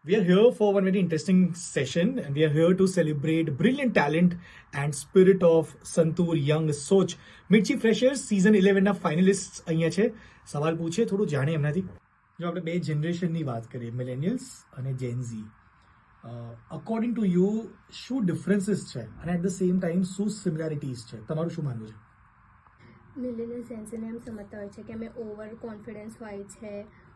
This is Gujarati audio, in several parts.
We are here for one very interesting session, and we are here to celebrate brilliant talent and spirit of Santoor Young Soch. Mirchi freshers season 11 ના ફાઇનલિસ્ટ અહીંયા છે. સવાલ પૂછે, થોડું જાણે એમનાથી. જો આપણે બે જનરેશનની વાત કરીએ, મિલેનિયલ્સ અને જેનઝી, અકોર્ડિંગ ટુ યુ શું ડિફરન્સીસ છે અને એટ ધ સેમ ટાઈમ શું સિમિલારિટીઝ છે? તમારું શું માનવું છે? મિલેનિયલ સેન્સને એમ સમજતા હોય છે કે અમે ઓવર કોન્ફિડન્સ હોય છે,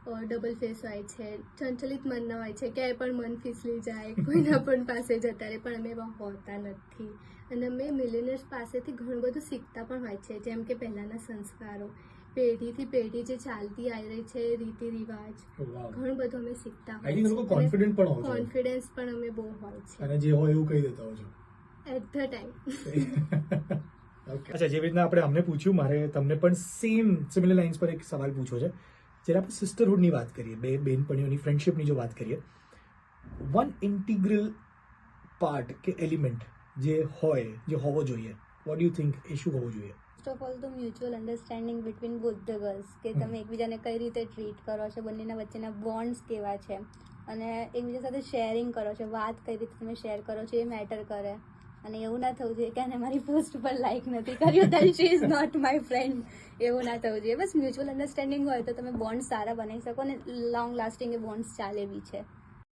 ડબલ ફેસ હોય છે, ચંચલિત મનના હોય છે, ક્યાંય પણ મન ફીસલી જાય, કોઈના પણ પાસે જતા રહે, પણ અમે એવા હોતા નથી. અને અમે મિલેનિયર્સ પાસેથી ઘણું બધું શીખતા પણ હોય છે, જેમ કે પહેલાંના સંસ્કારો, પેઢીથી પેઢી જે ચાલતી આવી રહી છે રીતિ રિવાજ, ઘણું બધું અમે શીખતા હોય છે. કોન્ફિડન્ટ પણ હોય છે. કોન્ફિડન્સ પણ અમે બહુ હોય છે અને જે હોય એવું કહી દેતા હોય છે એટ ધ ટાઈમ. અચ્છા, જેવી રીતના આપણે અમને પૂછ્યું, મારે તમને પણ સિમિલર લાઇન્સ પર એક સવાલ પૂછ્યો છે. જ્યારે આપણે સિસ્ટરહુડની વાત કરીએ, બે બેનપણીઓની ફ્રેન્ડશિપની જો વાત કરીએ, વન ઇન્ટિગ્રલ પાર્ટ કે એલિમેન્ટ જે હોવો જોઈએ, વોટ યુ થિંક એ શું હોવું જોઈએ? ફર્સ્ટ ઓફ ઓલ તો mutual understanding between both the girls, કે તમે એકબીજાને કઈ રીતે ટ્રીટ કરો છો, બંનેના વચ્ચેના બોન્ડ્સ કેવા છે, અને એકબીજા સાથે શેરિંગ કરો છો, વાત કઈ રીતે તમે શેર કરો છો એ મેટર કરે. અને એવું ના થવું જોઈએ કે આને મારી પોસ્ટ પર લાઈક નથી કર્યું then she is not my friend, એવું ના થવું જોઈએ. બસ મ્યુચ્યુઅલ અન્ડરસ્ટેન્ડિંગ હોય તો તમે બોન્ડ સારા બનાવી શકો અને લોંગ લાસ્ટિંગ એ બોન્ડ્સ ચાલે બી છે.